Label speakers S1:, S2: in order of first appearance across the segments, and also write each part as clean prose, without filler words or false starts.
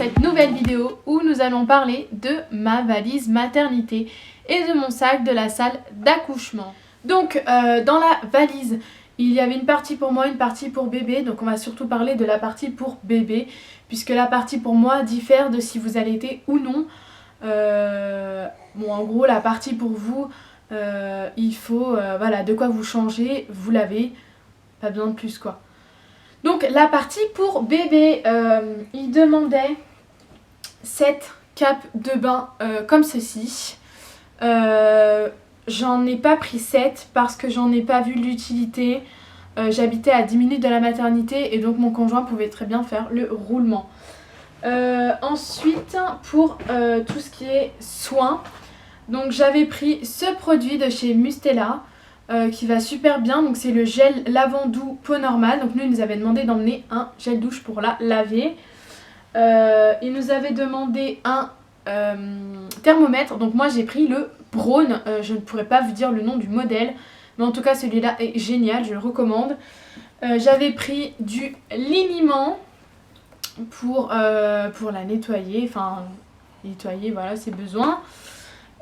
S1: cette nouvelle vidéo où nous allons parler de ma valise maternité et de mon sac de la salle d'accouchement. Donc dans la valise, il y avait une partie pour moi, une partie pour bébé. Donc on va surtout parler de la partie pour bébé, puisque la partie pour moi diffère de si vous allaitez ou non. Bon, en gros, la partie pour vous, il faut voilà, de quoi vous changer, vous l'avez, pas besoin de plus quoi. Donc la partie pour bébé, il demandait 7 capes de bain comme ceci. J'en ai pas pris 7 parce que j'en ai pas vu l'utilité. J'habitais à 10 minutes de la maternité et donc mon conjoint pouvait très bien faire le roulement. Ensuite, pour tout ce qui est soins, donc j'avais pris ce produit de chez Mustela. Qui va super bien, donc c'est le gel lavandou peau normale. Donc nous il nous avait demandé d'emmener un gel douche pour la laver. Il nous avait demandé un thermomètre, donc moi j'ai pris le Braun. Je ne pourrais pas vous dire le nom du modèle, mais en tout cas celui-là est génial, je le recommande. J'avais pris du liniment pour la nettoyer, enfin nettoyer voilà ses besoins.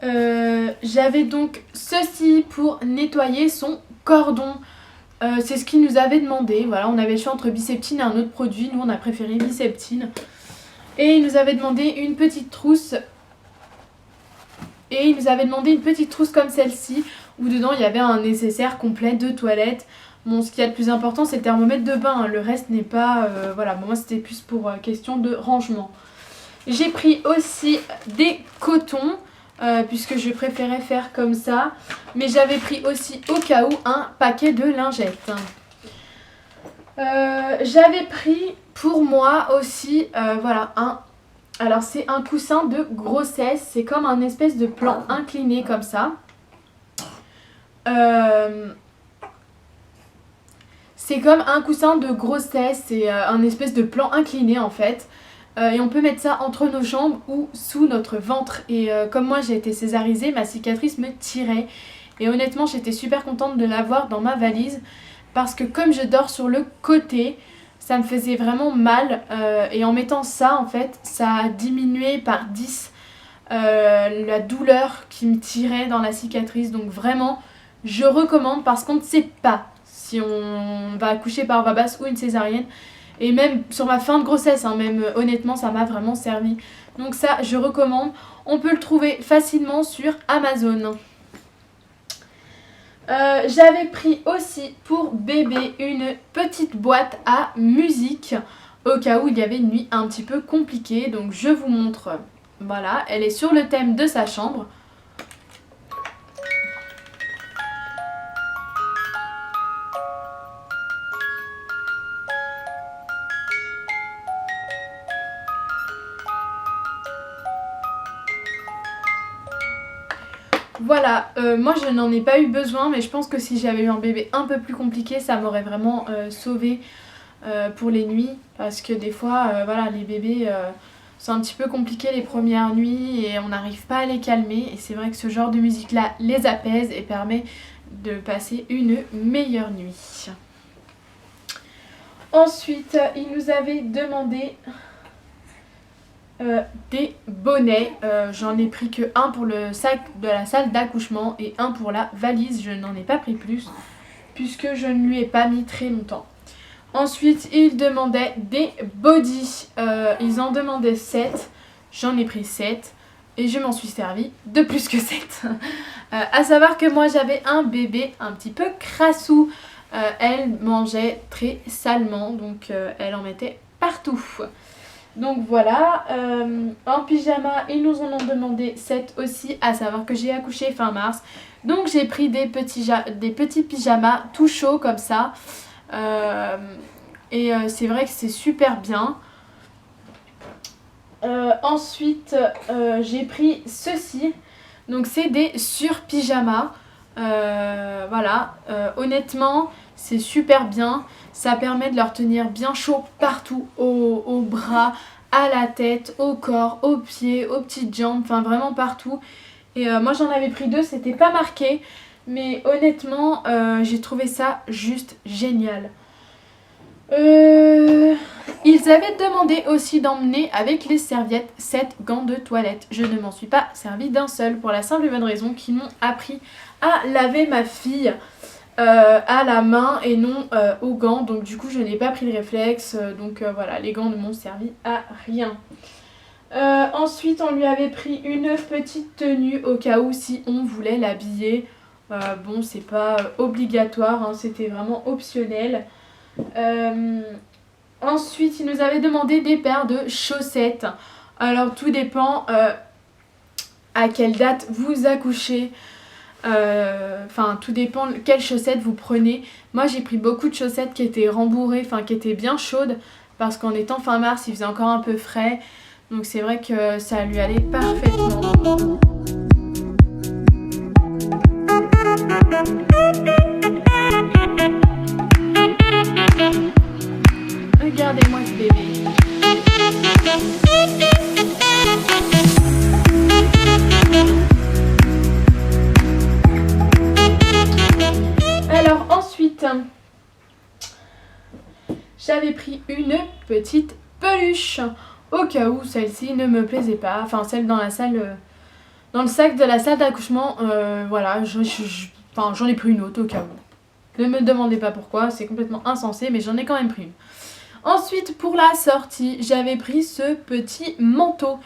S1: J'avais donc ceci pour nettoyer son cordon. C'est ce qu'il nous avait demandé. Voilà, on avait le choix entre Biceptine et un autre produit. Nous on a préféré Biceptine. Et il nous avait demandé une petite trousse. Et il nous avait demandé une petite trousse comme celle-ci, où dedans il y avait un nécessaire complet de toilette. Bon, ce qu'il y a de plus important c'est le thermomètre de bain, hein. Le reste n'est pas... voilà, bon, moi c'était plus pour question de rangement. J'ai pris aussi des cotons. Puisque je préférais faire comme ça, mais j'avais pris aussi au cas où un paquet de lingettes. J'avais pris pour moi aussi voilà alors c'est un coussin de grossesse, c'est comme un espèce de plan incliné comme ça. C'est comme un coussin de grossesse, c'est un espèce de plan incliné en fait. Et on peut mettre ça entre nos jambes ou sous notre ventre. Et comme moi j'ai été césarisée, ma cicatrice me tirait. Et honnêtement j'étais super contente de l'avoir dans ma valise. Parce que comme je dors sur le côté, ça me faisait vraiment mal. Et en mettant ça en fait, ça a diminué par 10 la douleur qui me tirait dans la cicatrice. Donc vraiment je recommande parce qu'on ne sait pas si on va accoucher par voie basse ou une césarienne. Et même sur ma fin de grossesse, hein, même honnêtement ça m'a vraiment servi. Donc ça je recommande. On peut le trouver facilement sur Amazon. J'avais pris aussi pour bébé une petite boîte à musique. Au cas où il y avait une nuit un petit peu compliquée. Donc je vous montre. Voilà, elle est sur le thème de sa chambre. Voilà, moi je n'en ai pas eu besoin, mais je pense que si j'avais eu un bébé un peu plus compliqué, ça m'aurait vraiment sauvé pour les nuits. Parce que des fois, voilà, les bébés c'est un petit peu compliqué les premières nuits et on n'arrive pas à les calmer. Et c'est vrai que ce genre de musique-là les apaise et permet de passer une meilleure nuit. Ensuite, il nous avait demandé... des bonnets, j'en ai pris que un pour le sac de la salle d'accouchement et un pour la valise, je n'en ai pas pris plus puisque je ne lui ai pas mis très longtemps. Ensuite il demandait des bodys, ils en demandaient 7, j'en ai pris 7 et je m'en suis servi de plus que 7. À savoir que moi j'avais un bébé un petit peu crassou, elle mangeait très salement donc elle en mettait partout. Donc voilà, en pyjama, ils nous en ont demandé 7 aussi, à savoir que j'ai accouché fin mars. Donc j'ai pris des petits pyjamas tout chauds comme ça. C'est vrai que c'est super bien. Ensuite, j'ai pris ceci. Donc c'est des sur-pyjamas. Voilà, honnêtement, c'est super bien. Ça permet de leur tenir bien chaud partout, aux bras, à la tête, au corps, aux pieds, aux petites jambes, enfin vraiment partout. Et moi j'en avais pris 2, c'était pas marqué, mais honnêtement j'ai trouvé ça juste génial. Ils avaient demandé aussi d'emmener avec les serviettes 7 gants de toilette. Je ne m'en suis pas servi d'un seul pour la simple et bonne raison qu'ils m'ont appris à laver ma fille à la main et non aux gants. Donc du coup je n'ai pas pris le réflexe. Donc voilà, les gants ne m'ont servi à rien. Ensuite on lui avait pris une petite tenue au cas où si on voulait l'habiller. Bon c'est pas obligatoire, hein, c'était vraiment optionnel. Ensuite, il nous avait demandé des paires de chaussettes. Alors, tout dépend à quelle date vous accouchez. Enfin, tout dépend quelles chaussettes vous prenez. Moi, j'ai pris beaucoup de chaussettes qui étaient rembourrées, enfin qui étaient bien chaudes. Parce qu'en étant fin mars, il faisait encore un peu frais. Donc, c'est vrai que ça lui allait parfaitement. Regardez-moi ce bébé. Alors ensuite, j'avais pris une petite peluche au cas où celle-ci ne me plaisait pas. Enfin celle dans la salle, dans le sac de la salle d'accouchement. Voilà, j'en ai pris une autre au cas où. Ne me demandez pas pourquoi, c'est complètement insensé, mais j'en ai quand même pris une. Ensuite, pour la sortie, j'avais pris ce petit manteau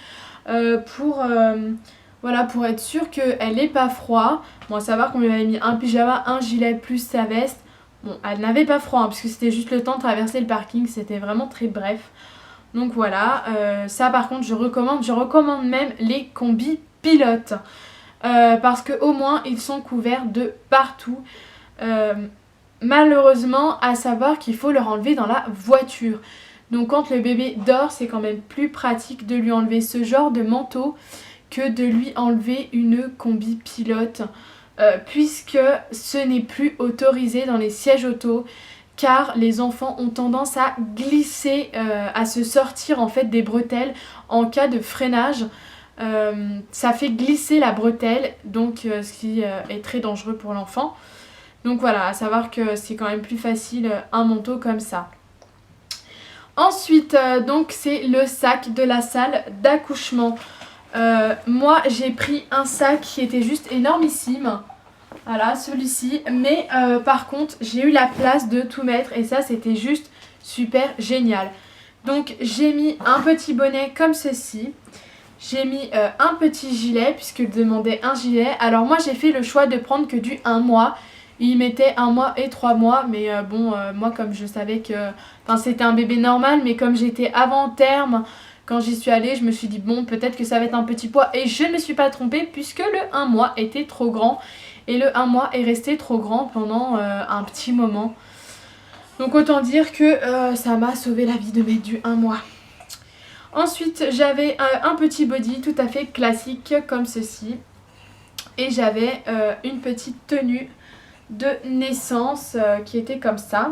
S1: voilà, pour être sûre qu'elle n'ait pas froid. Bon, à savoir qu'on lui avait mis un pyjama, un gilet plus sa veste. Bon, elle n'avait pas froid, hein, parce que c'était juste le temps de traverser le parking. C'était vraiment très bref. Donc voilà, ça par contre, je recommande même les combis pilotes. Parce qu'au moins, ils sont couverts de partout. Malheureusement, à savoir qu'il faut leur enlever dans la voiture. Donc quand le bébé dort, c'est quand même plus pratique de lui enlever ce genre de manteau que de lui enlever une combi pilote. Puisque ce n'est plus autorisé dans les sièges auto. Car les enfants ont tendance à glisser, à se sortir en fait des bretelles en cas de freinage. Ça fait glisser la bretelle, donc ce qui est très dangereux pour l'enfant. Donc voilà, à savoir que c'est quand même plus facile un manteau comme ça. Ensuite, donc c'est le sac de la salle d'accouchement. Moi, j'ai pris un sac qui était juste énormissime. Voilà, celui-ci. Mais par contre, j'ai eu la place de tout mettre et ça, c'était juste super génial. Donc, j'ai mis un petit bonnet comme ceci. J'ai mis un petit gilet puisqu'il demandait un gilet. Alors moi, j'ai fait le choix de prendre que du 1 mois. Il mettait 1 mois et 3 mois, mais moi comme je savais que c'était un bébé normal, mais comme j'étais avant terme, quand j'y suis allée, je me suis dit bon peut-être que ça va être un petit poids et je ne me suis pas trompée puisque le 1 mois était trop grand et le 1 mois est resté trop grand pendant un petit moment. Donc autant dire que ça m'a sauvé la vie de mettre du 1 mois. Ensuite j'avais un petit body tout à fait classique comme ceci et j'avais une petite tenue de naissance qui était comme ça.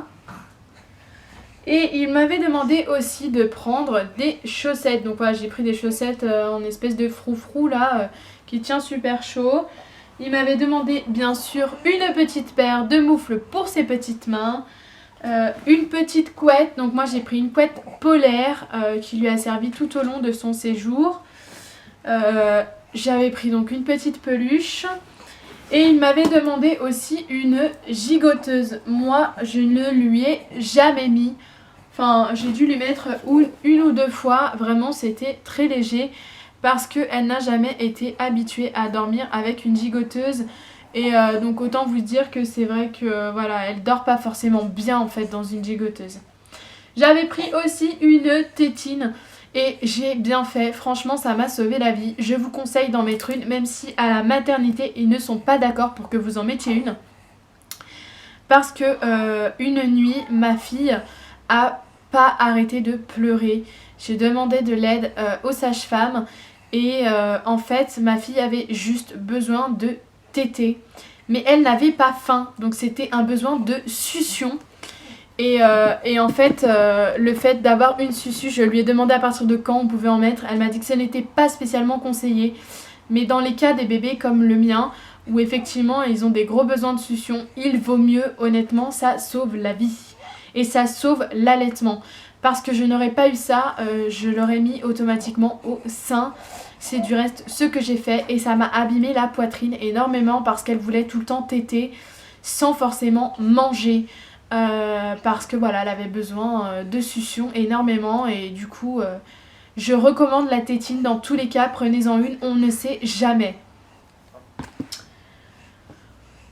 S1: Et il m'avait demandé aussi de prendre des chaussettes. Donc voilà, j'ai pris des chaussettes en espèce de froufrou là qui tient super chaud. Il m'avait demandé bien sûr une petite paire de moufles pour ses petites mains. Une petite couette. Donc moi j'ai pris une couette polaire qui lui a servi tout au long de son séjour. J'avais pris donc une petite peluche. Et il m'avait demandé aussi une gigoteuse. Moi, je ne lui ai jamais mis. Enfin, j'ai dû lui mettre une ou 2 fois. Vraiment, c'était très léger. Parce qu'elle n'a jamais été habituée à dormir avec une gigoteuse. Et donc, autant vous dire que c'est vrai que voilà, elle dort pas forcément bien en fait dans une gigoteuse. J'avais pris aussi une tétine. Et j'ai bien fait, franchement ça m'a sauvé la vie. Je vous conseille d'en mettre une, même si à la maternité ils ne sont pas d'accord pour que vous en mettiez une. Parce que une nuit, ma fille a pas arrêté de pleurer. J'ai demandé de l'aide aux sages-femmes et en fait ma fille avait juste besoin de téter. Mais elle n'avait pas faim, donc c'était un besoin de succion. Et en fait, le fait d'avoir une suçue, je lui ai demandé à partir de quand on pouvait en mettre. Elle m'a dit que ce n'était pas spécialement conseillé. Mais dans les cas des bébés comme le mien, où effectivement ils ont des gros besoins de succion, il vaut mieux, honnêtement, ça sauve la vie. et ça sauve l'allaitement. Parce que je n'aurais pas eu ça, je l'aurais mis automatiquement au sein. C'est du reste ce que j'ai fait et ça m'a abîmé la poitrine énormément parce qu'elle voulait tout le temps téter sans forcément manger. Parce que voilà, elle avait besoin de succion énormément et du coup je recommande la tétine dans tous les cas, prenez-en une, on ne sait jamais.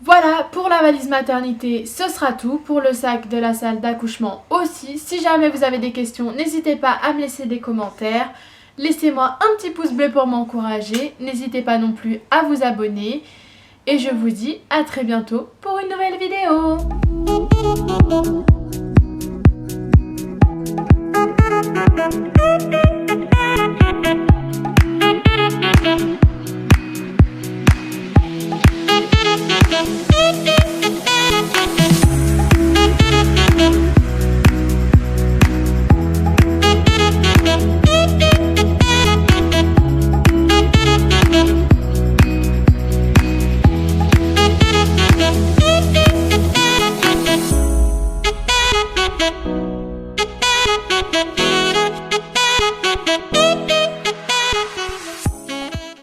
S1: Voilà pour la valise maternité, ce sera tout. Pour le sac de la salle d'accouchement aussi. Si jamais vous avez des questions, n'hésitez pas à me laisser des commentaires. Laissez-moi un petit pouce bleu pour m'encourager. N'hésitez pas non plus à vous abonner. Et je vous dis à très bientôt pour une nouvelle vidéo. Thank you.